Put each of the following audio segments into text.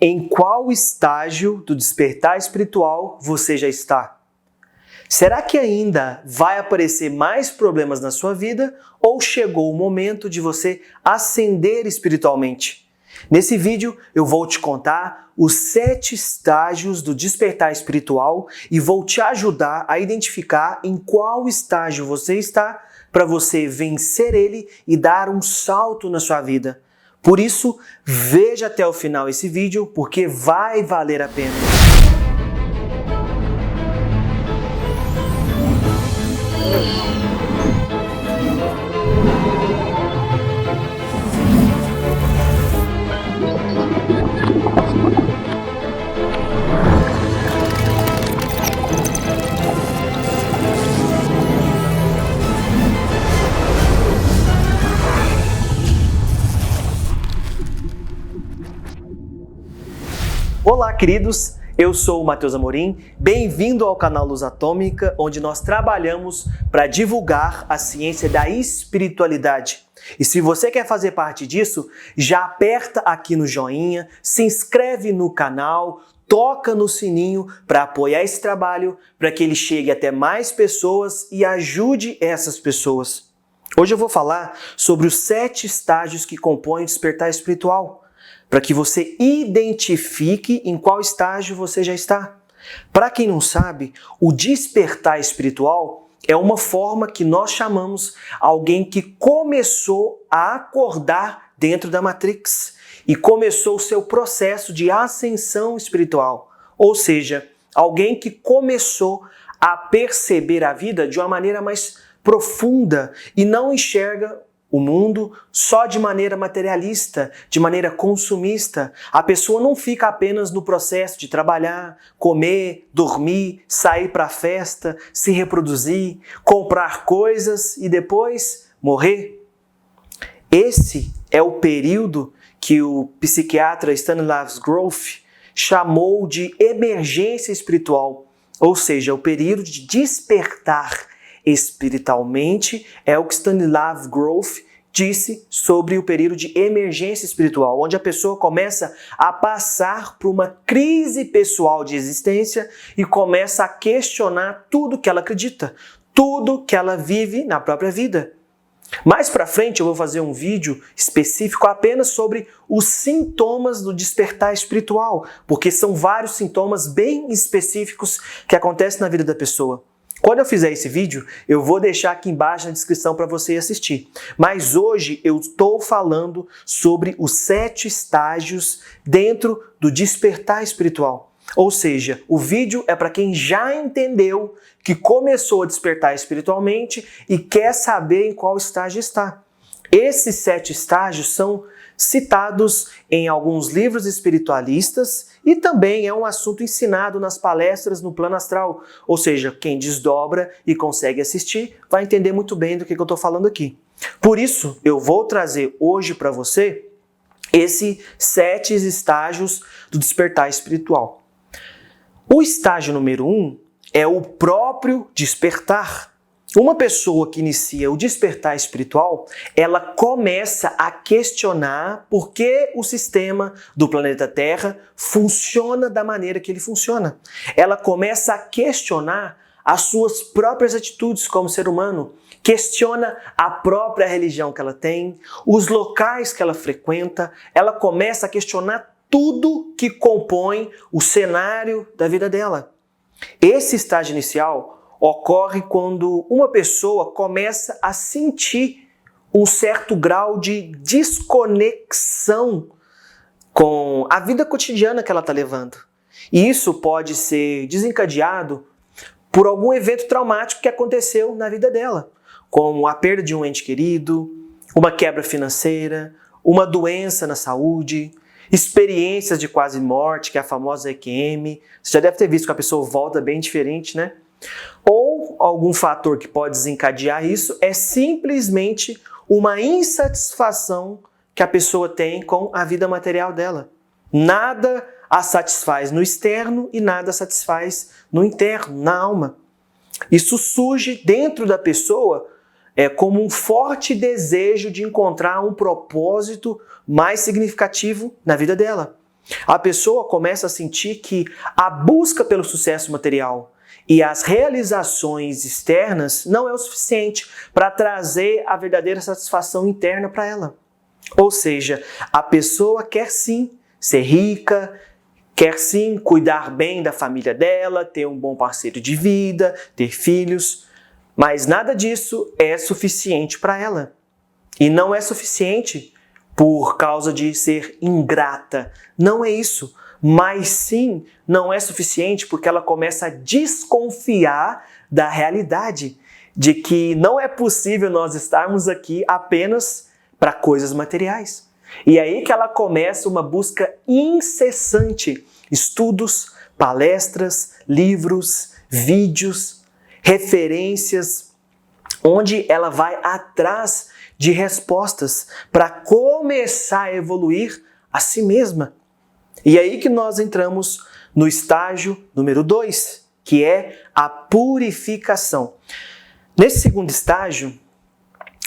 Em qual estágio do despertar espiritual você já está? Será que ainda vai aparecer mais problemas na sua vida ou chegou o momento de você ascender espiritualmente? Nesse vídeo eu vou te contar os 7 estágios do despertar espiritual e vou te ajudar a identificar em qual estágio você está para você vencer ele e dar um salto na sua vida. Por isso, veja até o final esse vídeo porque vai valer a pena. Olá, queridos! Eu sou o Matheus Amorim, bem-vindo ao canal Luz Atômica, onde nós trabalhamos para divulgar a ciência da espiritualidade. E se você quer fazer parte disso, já aperta aqui no joinha, se inscreve no canal, toca no sininho para apoiar esse trabalho, para que ele chegue até mais pessoas e ajude essas pessoas. Hoje eu vou falar sobre os 7 estágios que compõem o despertar espiritual, para que você identifique em qual estágio você já está. Para quem não sabe, o despertar espiritual é uma forma que nós chamamos alguém que começou a acordar dentro da Matrix e começou o seu processo de ascensão espiritual. Ou seja, alguém que começou a perceber a vida de uma maneira mais profunda e não enxerga o mundo só de maneira materialista, de maneira consumista. A pessoa não fica apenas no processo de trabalhar, comer, dormir, sair para a festa, se reproduzir, comprar coisas e depois morrer. Esse é o período que o psiquiatra Stanislav Grof chamou de emergência espiritual, ou seja, o período de despertar espiritualmente é o que Stanislav Grof disse sobre o período de emergência espiritual, onde a pessoa começa a passar por uma crise pessoal de existência e começa a questionar tudo que ela acredita, tudo que ela vive na própria vida. Mais para frente eu vou fazer um vídeo específico apenas sobre os sintomas do despertar espiritual, porque são vários sintomas bem específicos que acontecem na vida da pessoa. Quando eu fizer esse vídeo, eu vou deixar aqui embaixo na descrição para você assistir. Mas hoje eu estou falando sobre os 7 estágios dentro do despertar espiritual. Ou seja, o vídeo é para quem já entendeu que começou a despertar espiritualmente e quer saber em qual estágio está. Esses 7 estágios são citados em alguns livros espiritualistas e também é um assunto ensinado nas palestras no plano astral. Ou seja, quem desdobra e consegue assistir vai entender muito bem do que eu estou falando aqui. Por isso, eu vou trazer hoje para você esses 7 estágios do despertar espiritual. O estágio número 1 é o próprio despertar. Uma pessoa que inicia o despertar espiritual, ela começa a questionar por que o sistema do planeta Terra funciona da maneira que ele funciona. Ela começa a questionar as suas próprias atitudes como ser humano, questiona a própria religião que ela tem, os locais que ela frequenta, ela começa a questionar tudo que compõe o cenário da vida dela. Esse estágio inicial ocorre quando uma pessoa começa a sentir um certo grau de desconexão com a vida cotidiana que ela está levando. E isso pode ser desencadeado por algum evento traumático que aconteceu na vida dela, como a perda de um ente querido, uma quebra financeira, uma doença na saúde, experiências de quase morte, que é a famosa EQM. Você já deve ter visto que a pessoa volta bem diferente, né? Ou algum fator que pode desencadear isso é simplesmente uma insatisfação que a pessoa tem com a vida material dela. Nada a satisfaz no externo e nada a satisfaz no interno, na alma. Isso surge dentro da pessoa como um forte desejo de encontrar um propósito mais significativo na vida dela. A pessoa começa a sentir que a busca pelo sucesso material e as realizações externas não é o suficiente para trazer a verdadeira satisfação interna para ela. Ou seja, a pessoa quer sim ser rica, quer sim cuidar bem da família dela, ter um bom parceiro de vida, ter filhos, mas nada disso é suficiente para ela. E não é suficiente por causa de ser ingrata. Não é isso. Mas sim, não é suficiente porque ela começa a desconfiar da realidade, de que não é possível nós estarmos aqui apenas para coisas materiais. E é aí que ela começa uma busca incessante, estudos, palestras, livros, vídeos, referências, onde ela vai atrás de respostas para começar a evoluir a si mesma. E é aí que nós entramos no estágio número 2, que é a purificação. Nesse segundo estágio,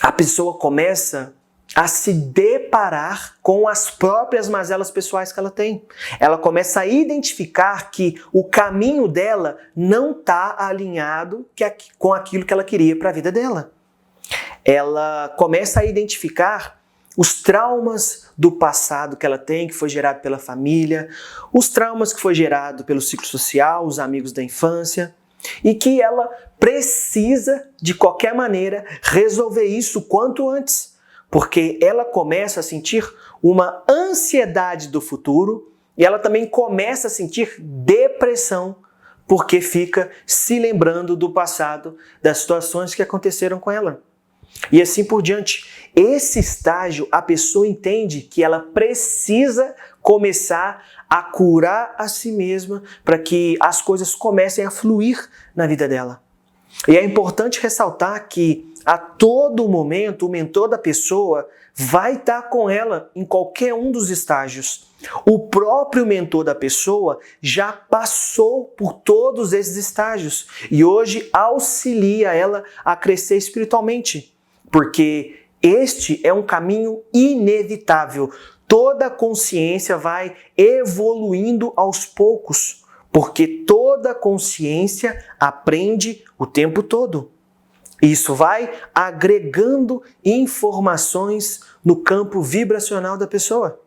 a pessoa começa a se deparar com as próprias mazelas pessoais que ela tem. Ela começa a identificar que o caminho dela não está alinhado com aquilo que ela queria para a vida dela. Ela começa a identificar os traumas do passado que ela tem, que foi gerado pela família, os traumas que foi gerado pelo ciclo social, os amigos da infância, e que ela precisa, de qualquer maneira, resolver isso quanto antes, porque ela começa a sentir uma ansiedade do futuro e ela também começa a sentir depressão, porque fica se lembrando do passado, das situações que aconteceram com ela. E assim por diante. Esse estágio, a pessoa entende que ela precisa começar a curar a si mesma para que as coisas comecem a fluir na vida dela. E é importante ressaltar que a todo momento o mentor da pessoa vai estar com ela em qualquer um dos estágios. O próprio mentor da pessoa já passou por todos esses estágios e hoje auxilia ela a crescer espiritualmente. Porque este é um caminho inevitável. Toda consciência vai evoluindo aos poucos, porque toda consciência aprende o tempo todo. Isso vai agregando informações no campo vibracional da pessoa.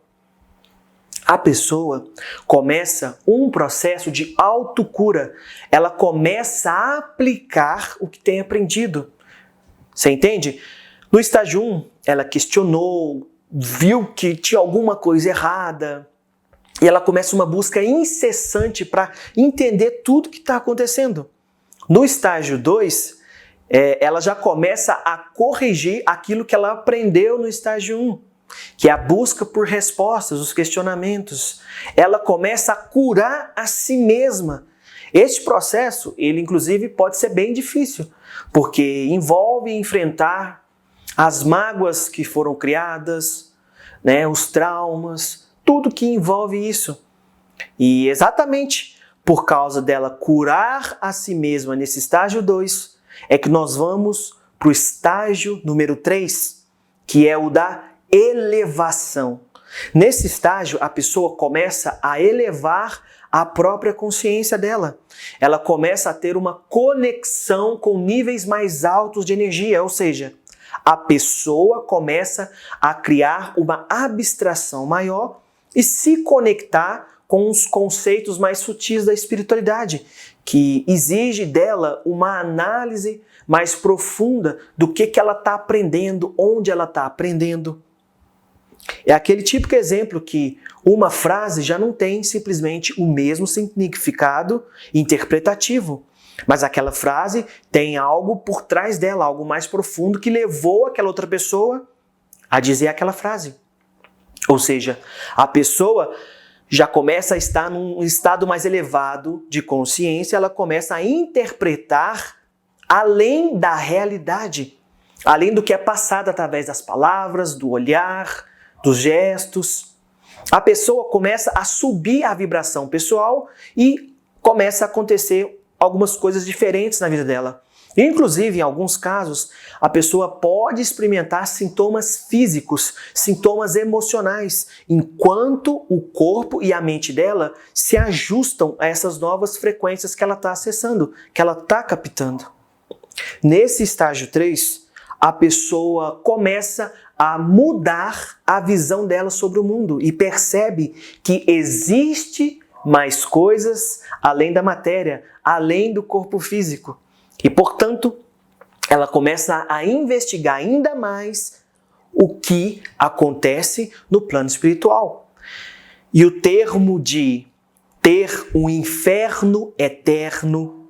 A pessoa começa um processo de autocura. Ela começa a aplicar o que tem aprendido. Você entende? No estágio 1, ela questionou, viu que tinha alguma coisa errada e ela começa uma busca incessante para entender tudo que está acontecendo. No estágio 2, ela já começa a corrigir aquilo que ela aprendeu no estágio 1, que é a busca por respostas, os questionamentos. Ela começa a curar a si mesma. Este processo, ele inclusive pode ser bem difícil, porque envolve enfrentar as mágoas que foram criadas, os traumas, tudo que envolve isso. E exatamente por causa dela curar a si mesma nesse estágio 2, é que nós vamos para o estágio número 3, que é o da elevação. Nesse estágio, a pessoa começa a elevar a própria consciência dela. Ela começa a ter uma conexão com níveis mais altos de energia, ou seja, a pessoa começa a criar uma abstração maior e se conectar com os conceitos mais sutis da espiritualidade, que exige dela uma análise mais profunda do que ela está aprendendo, onde ela está aprendendo. É aquele típico exemplo que uma frase já não tem simplesmente o mesmo significado interpretativo, mas aquela frase tem algo por trás dela, algo mais profundo que levou aquela outra pessoa a dizer aquela frase. Ou seja, a pessoa já começa a estar num estado mais elevado de consciência, ela começa a interpretar além da realidade, além do que é passado através das palavras, do olhar, dos gestos. A pessoa começa a subir a vibração pessoal e começa a acontecer algumas coisas diferentes na vida dela. Inclusive, em alguns casos, a pessoa pode experimentar sintomas físicos, sintomas emocionais, enquanto o corpo e a mente dela se ajustam a essas novas frequências que ela está acessando, que ela está captando. Nesse estágio 3, a pessoa começa a mudar a visão dela sobre o mundo e percebe que existe mais coisas além da matéria, além do corpo físico. E, portanto, ela começa a investigar ainda mais o que acontece no plano espiritual. E o termo de ter um inferno eterno,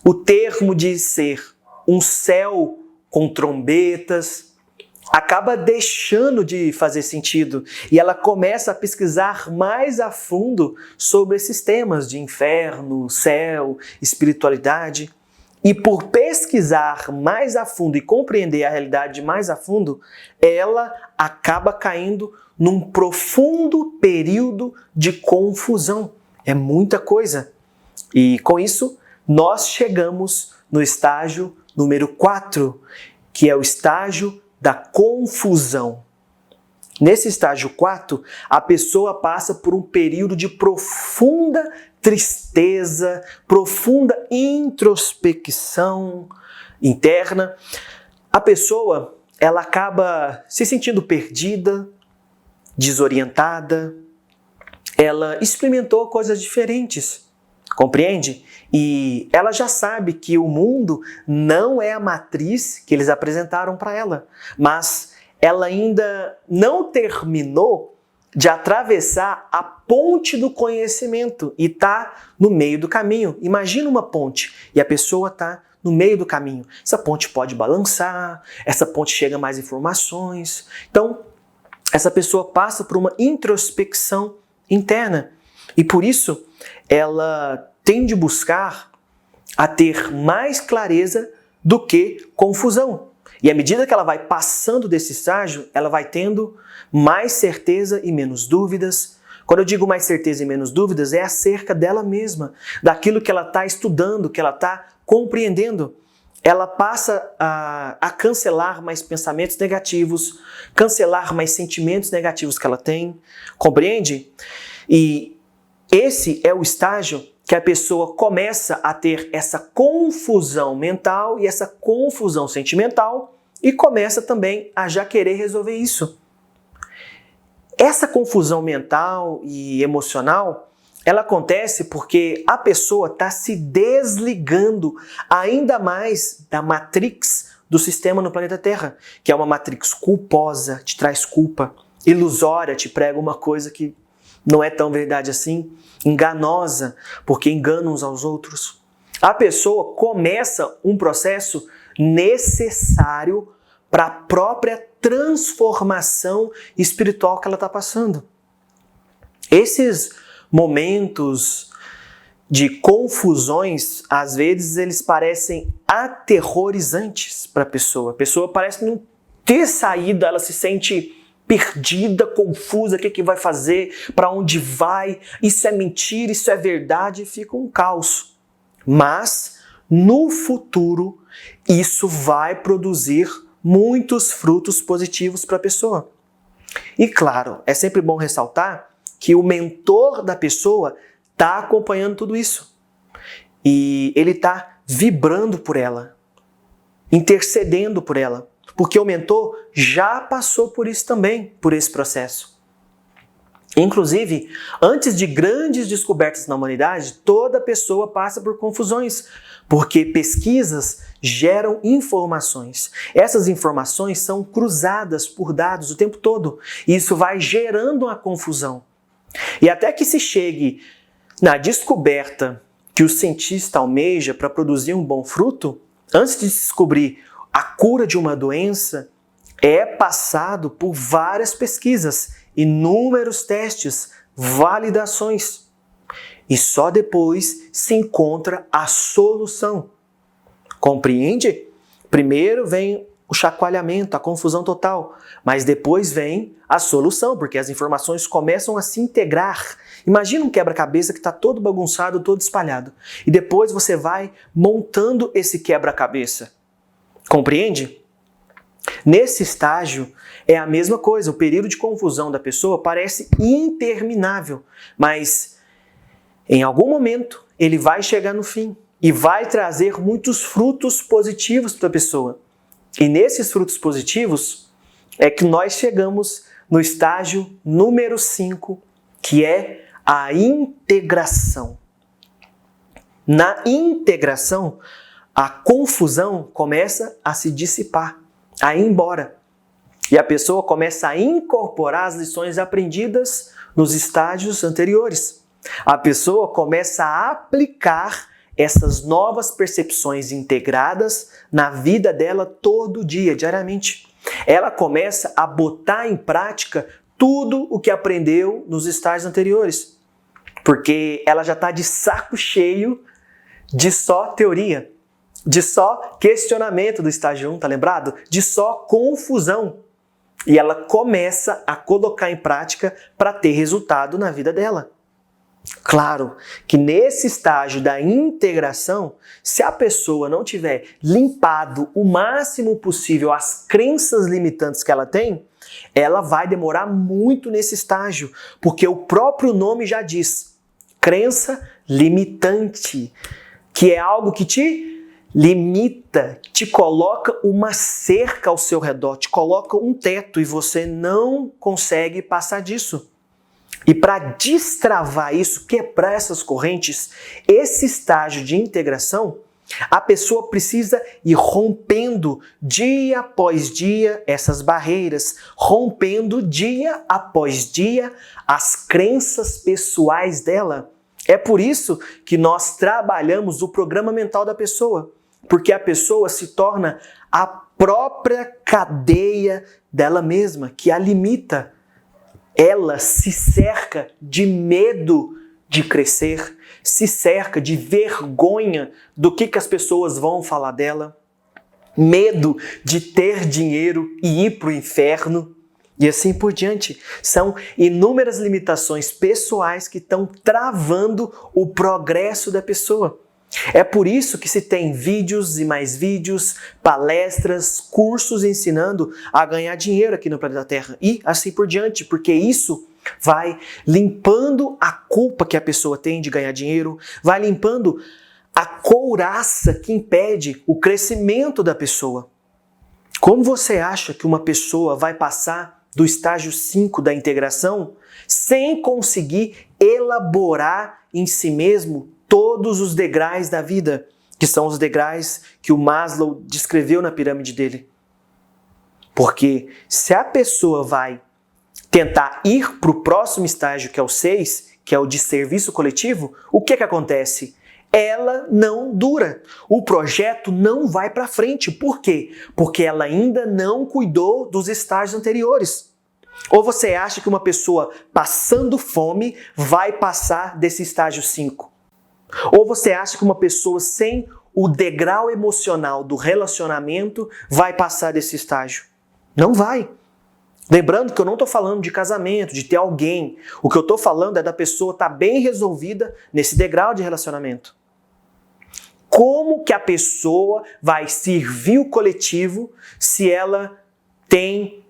o termo de ser um céu com trombetas, acaba deixando de fazer sentido. E ela começa a pesquisar mais a fundo sobre esses temas de inferno, céu, espiritualidade. E por pesquisar mais a fundo e compreender a realidade mais a fundo, ela acaba caindo num profundo período de confusão. É muita coisa. E com isso, nós chegamos no estágio número 4, que é o estágio da confusão. Nesse estágio 4, a pessoa passa por um período de profunda tristeza, profunda introspecção interna. A pessoa, ela acaba se sentindo perdida, desorientada. Ela experimentou coisas diferentes, compreende? E ela já sabe que o mundo não é a matriz que eles apresentaram para ela, mas ela ainda não terminou de atravessar a ponte do conhecimento e está no meio do caminho. Imagina uma ponte e a pessoa está no meio do caminho. Essa ponte pode balançar, essa ponte chega a mais informações. Então, essa pessoa passa por uma introspecção interna e por isso ela tem de buscar a ter mais clareza do que confusão. E à medida que ela vai passando desse estágio, ela vai tendo mais certeza e menos dúvidas. Quando eu digo mais certeza e menos dúvidas, é acerca dela mesma, daquilo que ela está estudando, que ela está compreendendo. Ela passa a cancelar mais pensamentos negativos, cancelar mais sentimentos negativos que ela tem, compreende? E esse é o estágio que a pessoa começa a ter essa confusão mental e essa confusão sentimental e começa também a já querer resolver isso. Essa confusão mental e emocional, ela acontece porque a pessoa está se desligando ainda mais da matrix do sistema no planeta Terra, que é uma matrix culposa, te traz culpa, ilusória, te prega uma coisa que não é tão verdade assim, enganosa, porque engana uns aos outros. A pessoa começa um processo necessário para a própria transformação espiritual que ela está passando. Esses momentos de confusões, às vezes, eles parecem aterrorizantes para a pessoa. A pessoa parece não ter saída, ela se sente perdida, confusa, o que vai fazer, para onde vai, isso é mentira, isso é verdade, fica um caos. Mas, no futuro, isso vai produzir muitos frutos positivos para a pessoa. E claro, é sempre bom ressaltar que o mentor da pessoa está acompanhando tudo isso. E ele está vibrando por ela, intercedendo por ela. Porque o mentor já passou por isso também, por esse processo. Inclusive, antes de grandes descobertas na humanidade, toda pessoa passa por confusões, porque pesquisas geram informações. Essas informações são cruzadas por dados o tempo todo, e isso vai gerando uma confusão. E até que se chegue na descoberta que o cientista almeja para produzir um bom fruto, antes de descobrir a cura de uma doença, é passado por várias pesquisas, inúmeros testes, validações. E só depois se encontra a solução. Compreende? Primeiro vem o chacoalhamento, a confusão total. Mas depois vem a solução, porque as informações começam a se integrar. Imagina um quebra-cabeça que está todo bagunçado, todo espalhado. E depois você vai montando esse quebra-cabeça. Compreende? Nesse estágio é a mesma coisa. O período de confusão da pessoa parece interminável, mas em algum momento ele vai chegar no fim e vai trazer muitos frutos positivos para a pessoa. E nesses frutos positivos é que nós chegamos no estágio número 5, que é a integração. Na integração, a confusão começa a se dissipar, a ir embora. E a pessoa começa a incorporar as lições aprendidas nos estágios anteriores. A pessoa começa a aplicar essas novas percepções integradas na vida dela todo dia, diariamente. Ela começa a botar em prática tudo o que aprendeu nos estágios anteriores. Porque ela já está de saco cheio de só teoria, de só questionamento do estágio 1, tá lembrado? De só confusão. E ela começa a colocar em prática para ter resultado na vida dela. Claro que nesse estágio da integração, se a pessoa não tiver limpado o máximo possível as crenças limitantes que ela tem, ela vai demorar muito nesse estágio, porque o próprio nome já diz, crença limitante, que é algo que te limita, te coloca uma cerca ao seu redor, te coloca um teto e você não consegue passar disso. E para destravar isso, quebrar essas correntes, esse estágio de integração, a pessoa precisa ir rompendo dia após dia essas barreiras, rompendo dia após dia as crenças pessoais dela. É por isso que nós trabalhamos o programa mental da pessoa, porque a pessoa se torna a própria cadeia dela mesma, que a limita. Ela se cerca de medo de crescer, se cerca de vergonha do que as pessoas vão falar dela, medo de ter dinheiro e ir para o inferno, e assim por diante. São inúmeras limitações pessoais que estão travando o progresso da pessoa. É por isso que se tem vídeos e mais vídeos, palestras, cursos ensinando a ganhar dinheiro aqui no planeta Terra e assim por diante, porque isso vai limpando a culpa que a pessoa tem de ganhar dinheiro, vai limpando a couraça que impede o crescimento da pessoa. Como você acha que uma pessoa vai passar do estágio 5 da integração sem conseguir elaborar em si mesmo todos os degraus da vida, que são os degraus que o Maslow descreveu na pirâmide dele? Porque se a pessoa vai tentar ir para o próximo estágio, que é o 6, que é o de serviço coletivo, o que acontece? Ela não dura. O projeto não vai para frente. Por quê? Porque ela ainda não cuidou dos estágios anteriores. Ou você acha que uma pessoa passando fome vai passar desse estágio 5? Ou você acha que uma pessoa sem o degrau emocional do relacionamento vai passar desse estágio? Não vai. Lembrando que eu não estou falando de casamento, de ter alguém. O que eu estou falando é da pessoa estar bem resolvida nesse degrau de relacionamento. Como que a pessoa vai servir o coletivo se ela tem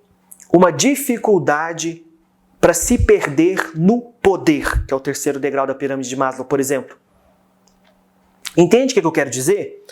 uma dificuldade para se perder no poder, que é o terceiro degrau da pirâmide de Maslow, por exemplo? Entende o que eu quero dizer?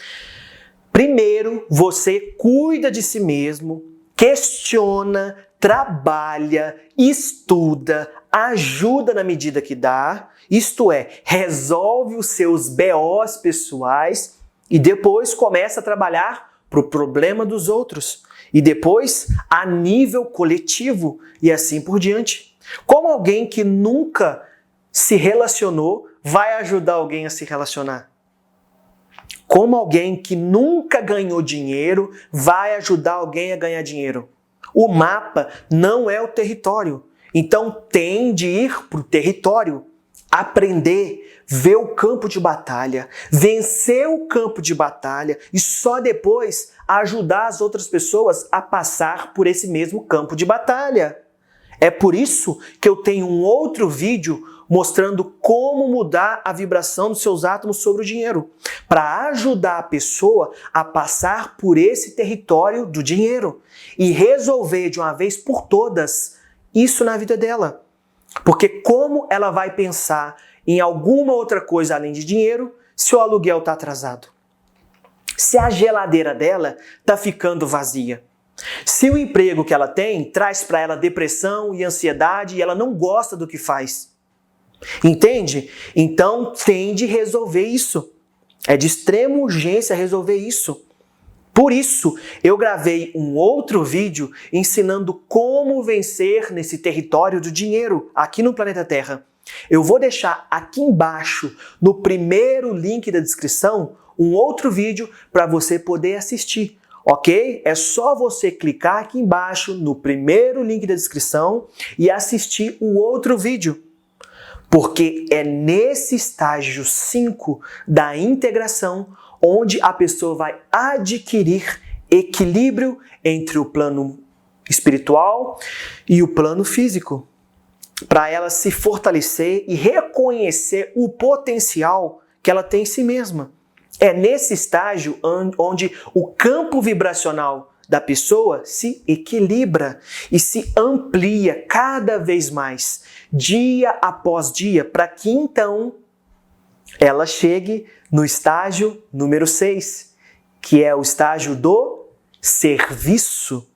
Primeiro, você cuida de si mesmo, questiona, trabalha, estuda, ajuda na medida que dá, isto é, resolve os seus BOs pessoais e depois começa a trabalhar para o problema dos outros. E depois a nível coletivo e assim por diante. Como alguém que nunca se relacionou vai ajudar alguém a se relacionar? Como alguém que nunca ganhou dinheiro vai ajudar alguém a ganhar dinheiro? O mapa não é o território. Então tem de ir para o território. aprender, ver o campo de batalha, vencer o campo de batalha e só depois ajudar as outras pessoas a passar por esse mesmo campo de batalha. É por isso que eu tenho um outro vídeo mostrando como mudar a vibração dos seus átomos sobre o dinheiro, para ajudar a pessoa a passar por esse território do dinheiro e resolver de uma vez por todas isso na vida dela. Porque como ela vai pensar em alguma outra coisa além de dinheiro se o aluguel está atrasado? Se a geladeira dela está ficando vazia? Se o emprego que ela tem traz para ela depressão e ansiedade e ela não gosta do que faz? Entende? Então tem de resolver isso. É de extrema urgência resolver isso. Por isso, eu gravei um outro vídeo ensinando como vencer nesse território do dinheiro aqui no planeta Terra. Eu vou deixar aqui embaixo, no primeiro link da descrição, um outro vídeo para você poder assistir, ok? É só você clicar aqui embaixo, no primeiro link da descrição e assistir o outro vídeo. Porque é nesse estágio 5 da integração onde a pessoa vai adquirir equilíbrio entre o plano espiritual e o plano físico, para ela se fortalecer e reconhecer o potencial que ela tem em si mesma. É nesse estágio onde o campo vibracional da pessoa se equilibra e se amplia cada vez mais, dia após dia, para que então ela chegue no estágio número 6, que é o estágio do serviço.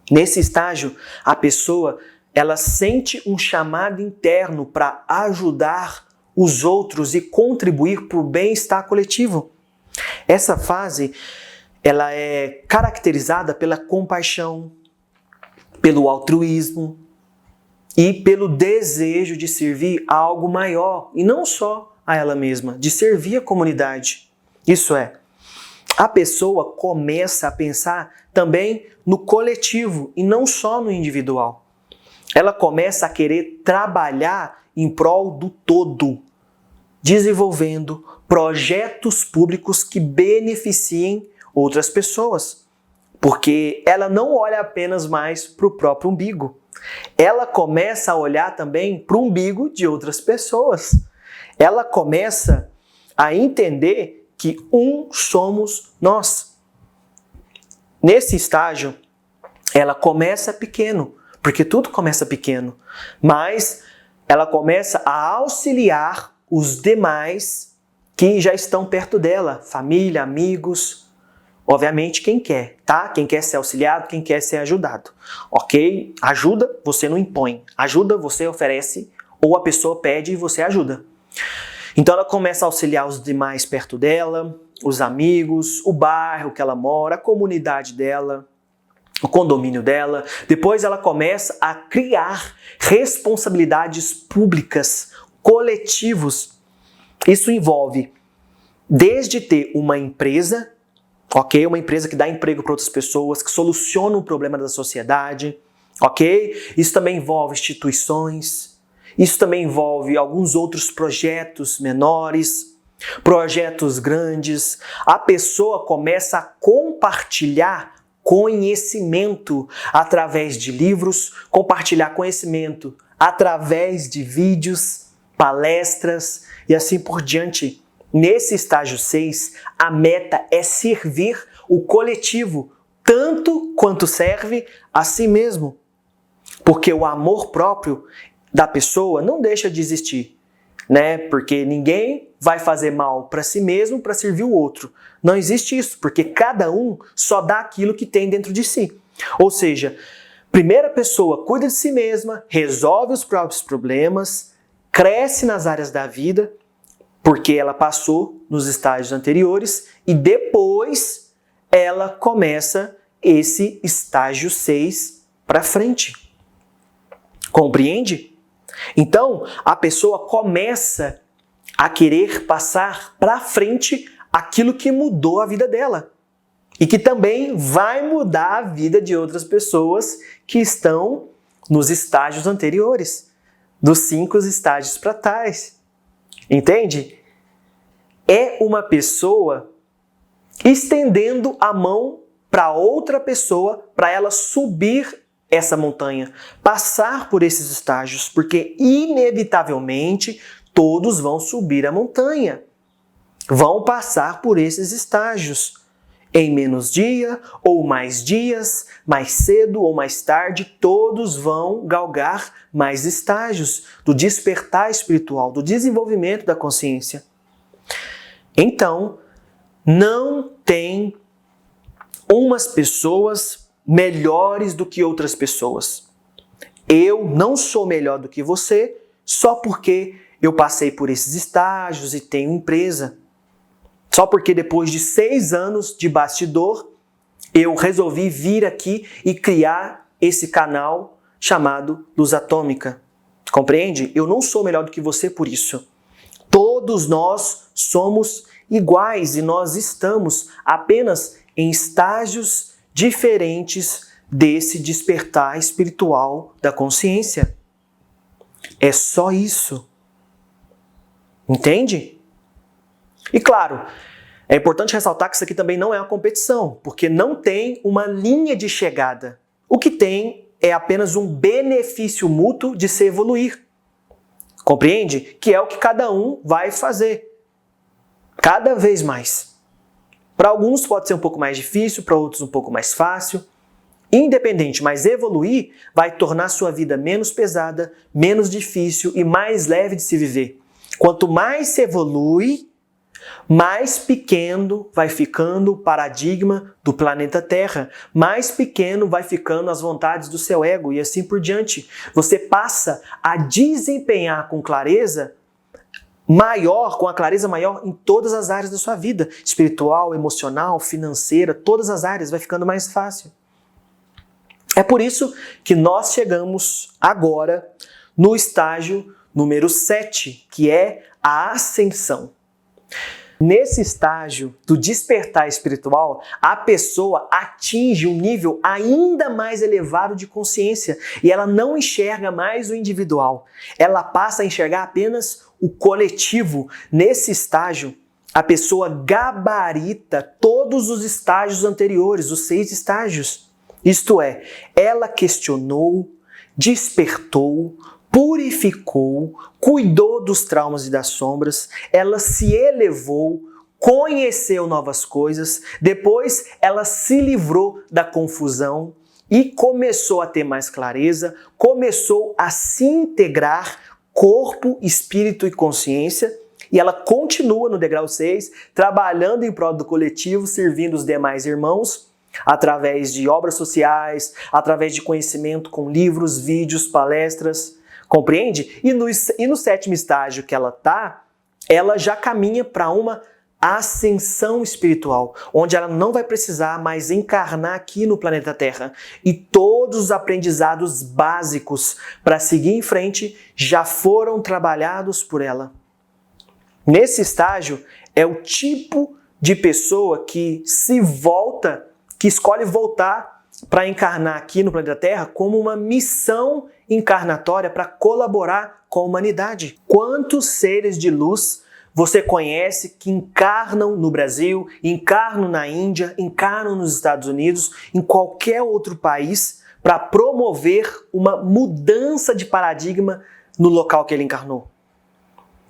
Nesse estágio, a pessoa ela sente um chamado interno para ajudar os outros e contribuir para o bem-estar coletivo. Essa fase ela é caracterizada pela compaixão, pelo altruísmo e pelo desejo de servir a algo maior e não só a ela mesma, de servir a comunidade. Isso é, a pessoa começa a pensar também no coletivo e não só no individual. Ela começa a querer trabalhar em prol do todo, desenvolvendo projetos públicos que beneficiem outras pessoas. Porque ela não olha apenas mais para o próprio umbigo. Ela começa a olhar também para o umbigo de outras pessoas. Ela começa a entender que somos nós. Nesse estágio, ela começa pequeno, porque tudo começa pequeno, mas ela começa a auxiliar os demais que já estão perto dela, família, amigos, obviamente quem quer, tá? Quem quer ser auxiliado, quem quer ser ajudado, ok? Ajuda, você não impõe. Ajuda, você oferece, ou a pessoa pede e você ajuda. Então ela começa a auxiliar os demais perto dela, os amigos, o bairro que ela mora, a comunidade dela, o condomínio dela. Depois ela começa a criar responsabilidades públicas, coletivos. Isso envolve desde ter uma empresa, ok? Uma empresa que dá emprego para outras pessoas, que soluciona um problema da sociedade, ok? Isso também envolve instituições. Isso também envolve alguns outros projetos menores, projetos grandes. A pessoa começa a compartilhar conhecimento através de livros, compartilhar conhecimento através de vídeos, palestras e assim por diante. Nesse estágio 6, a meta é servir o coletivo, tanto quanto serve a si mesmo. Porque o amor próprio da pessoa não deixa de existir, né? Porque ninguém vai fazer mal para si mesmo para servir o outro. Não existe isso, porque cada um só dá aquilo que tem dentro de si. Ou seja, primeiro a pessoa cuida de si mesma, resolve os próprios problemas, cresce nas áreas da vida, porque ela passou nos estágios anteriores, e depois ela começa esse estágio 6 para frente. Compreende? Então, a pessoa começa a querer passar para frente aquilo que mudou a vida dela e que também vai mudar a vida de outras pessoas que estão nos estágios anteriores. dos 5 estágios para trás. Entende? É uma pessoa estendendo a mão para outra pessoa para ela subir essa montanha, passar por esses estágios, porque inevitavelmente todos vão subir a montanha, vão passar por esses estágios. Em menos dia ou mais dias, mais cedo ou mais tarde, todos vão galgar mais estágios do despertar espiritual, do desenvolvimento da consciência. Então, não tem umas pessoas melhores do que outras pessoas. Eu não sou melhor do que você só porque eu passei por esses estágios e tenho empresa. Só porque depois de 6 anos de bastidor, eu resolvi vir aqui e criar esse canal chamado Luz Atômica. Compreende? Eu não sou melhor do que você por isso. Todos nós somos iguais e nós estamos apenas em estágios diferentes desse despertar espiritual da consciência. É só isso. Entende? E claro, é importante ressaltar que isso aqui também não é uma competição, porque não tem uma linha de chegada. O que tem é apenas um benefício mútuo de se evoluir. Compreende? Que é o que cada um vai fazer. Cada vez mais. Para alguns pode ser um pouco mais difícil, para outros um pouco mais fácil. Independente, mas evoluir vai tornar sua vida menos pesada, menos difícil e mais leve de se viver. Quanto mais se evolui, mais pequeno vai ficando o paradigma do planeta Terra, mais pequeno vai ficando as vontades do seu ego e assim por diante. Você passa a desempenhar com clareza maior, com a clareza maior em todas as áreas da sua vida, espiritual, emocional, financeira, todas as áreas, vai ficando mais fácil. É por isso que nós chegamos agora no estágio número 7, que é a ascensão. Nesse estágio do despertar espiritual, a pessoa atinge um nível ainda mais elevado de consciência e ela não enxerga mais o individual. Ela passa a enxergar apenas o coletivo. Nesse estágio, a pessoa gabarita todos os estágios anteriores, os 6 estágios. Isto é, ela questionou, despertou, purificou, cuidou dos traumas e das sombras, ela se elevou, conheceu novas coisas, depois ela se livrou da confusão e começou a ter mais clareza, começou a se integrar corpo, espírito e consciência, e ela continua no degrau 6, trabalhando em prol do coletivo, servindo os demais irmãos, através de obras sociais, através de conhecimento com livros, vídeos, palestras. Compreende? E no 7º estágio que ela está, ela já caminha para uma ascensão espiritual, onde ela não vai precisar mais encarnar aqui no planeta Terra. E todos os aprendizados básicos para seguir em frente já foram trabalhados por ela. Nesse estágio, é o tipo de pessoa que que escolhe voltar para encarnar aqui no planeta Terra como uma missão encarnatória para colaborar com a humanidade. Quantos seres de luz você conhece que encarnam no Brasil, encarnam na Índia, encarnam nos Estados Unidos, em qualquer outro país, para promover uma mudança de paradigma no local que ele encarnou?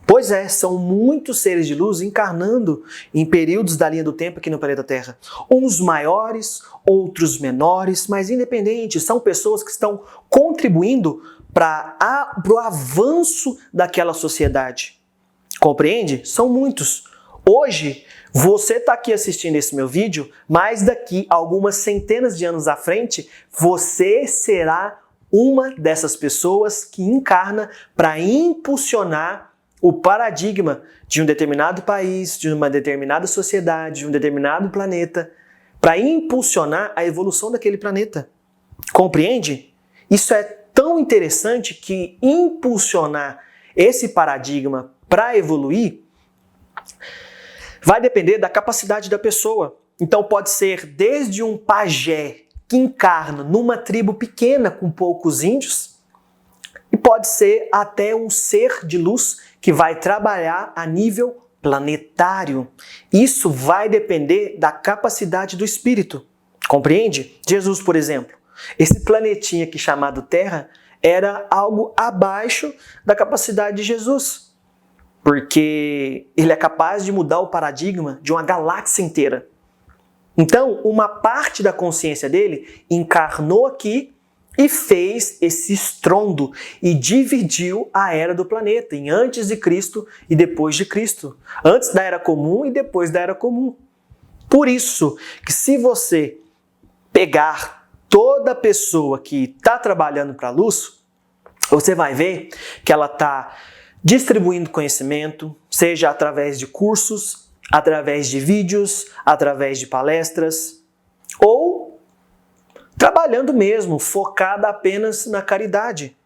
Pois é, são muitos seres de luz encarnando em períodos da linha do tempo aqui no planeta Terra. Uns maiores, outros menores, mas independentes. São pessoas que estão contribuindo para o avanço daquela sociedade. Compreende? São muitos. Hoje, você está aqui assistindo esse meu vídeo, mas daqui a algumas centenas de anos à frente, você será uma dessas pessoas que encarna para impulsionar o paradigma de um determinado país, de uma determinada sociedade, de um determinado planeta, para impulsionar a evolução daquele planeta. Compreende? Isso é tão interessante que impulsionar esse paradigma para evoluir vai depender da capacidade da pessoa. Então pode ser desde um pajé que encarna numa tribo pequena com poucos índios, e pode ser até um ser de luz que vai trabalhar a nível planetário. Isso vai depender da capacidade do espírito. Compreende? Jesus, por exemplo, esse planetinha aqui chamado Terra era algo abaixo da capacidade de Jesus, porque ele é capaz de mudar o paradigma de uma galáxia inteira. Então, uma parte da consciência dele encarnou aqui e fez esse estrondo e dividiu a era do planeta em antes de Cristo e depois de Cristo, antes da era comum e depois da era comum. Por isso que se você pegar toda pessoa que está trabalhando para a luz, você vai ver que ela está distribuindo conhecimento, seja através de cursos, através de vídeos, através de palestras, ou trabalhando mesmo, focada apenas na caridade.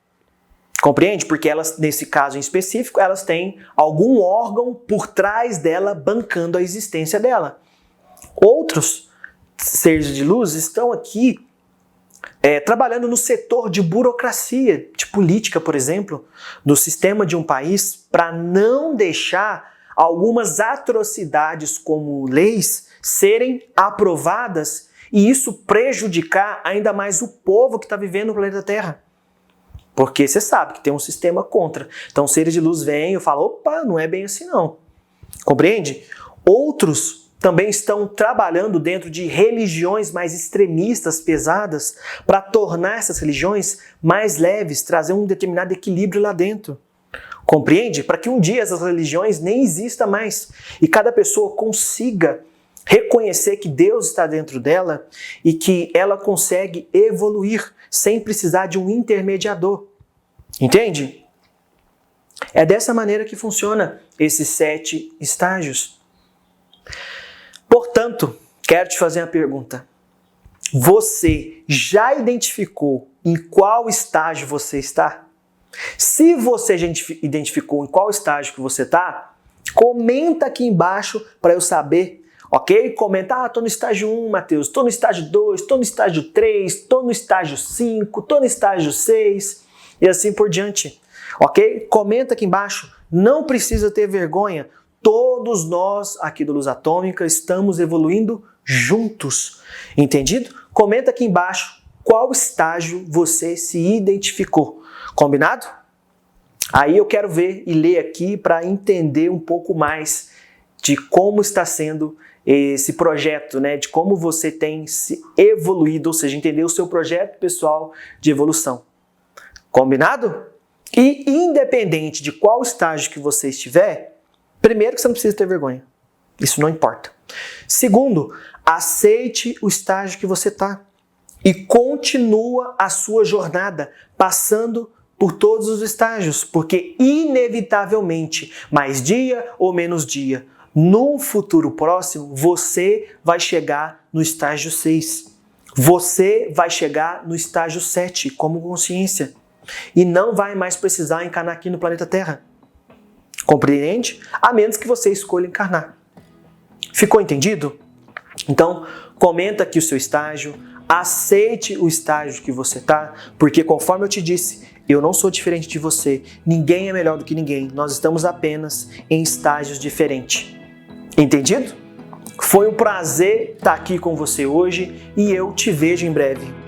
Compreende? Porque elas, nesse caso em específico, elas têm algum órgão por trás dela bancando a existência dela. Outros seres de luz estão aqui trabalhando no setor de burocracia, de política, por exemplo, do sistema de um país, para não deixar algumas atrocidades como leis serem aprovadas e isso prejudicar ainda mais o povo que está vivendo no planeta Terra. Porque você sabe que tem um sistema contra. Então seres de luz vêm e falam, opa, não é bem assim não. Compreende? Outros também estão trabalhando dentro de religiões mais extremistas, pesadas, para tornar essas religiões mais leves, trazer um determinado equilíbrio lá dentro. Compreende? Para que um dia essas religiões nem existam mais e cada pessoa consiga reconhecer que Deus está dentro dela e que ela consegue evoluir sem precisar de um intermediador. Entende? É dessa maneira que funciona esses 7 estágios. Portanto, quero te fazer uma pergunta. Você já identificou em qual estágio você está? Se você já identificou em qual estágio que você está, comenta aqui embaixo para eu saber, ok? Comenta, estou no estágio 1, Matheus, estou no estágio 2, estou no estágio 3, estou no estágio 5, estou no estágio 6 e assim por diante, ok? Comenta aqui embaixo, não precisa ter vergonha. Todos nós aqui do Luz Atômica estamos evoluindo juntos, entendido? Comenta aqui embaixo qual estágio você se identificou, combinado? Aí eu quero ver e ler aqui para entender um pouco mais de como está sendo esse projeto, né? De como você tem se evoluído, ou seja, entender o seu projeto pessoal de evolução. Combinado? E independente de qual estágio que você estiver, primeiro que você não precisa ter vergonha. Isso não importa. Segundo, aceite o estágio que você está e continua a sua jornada passando por todos os estágios, porque inevitavelmente, mais dia ou menos dia, num futuro próximo, você vai chegar no estágio 6. Você vai chegar no estágio 7 como consciência e não vai mais precisar encarnar aqui no planeta Terra. Compreende? A menos que você escolha encarnar. Ficou entendido? Então, comenta aqui o seu estágio, aceite o estágio que você está, porque conforme eu te disse, eu não sou diferente de você, ninguém é melhor do que ninguém, nós estamos apenas em estágios diferentes. Entendido? Foi um prazer estar aqui com você hoje e eu te vejo em breve.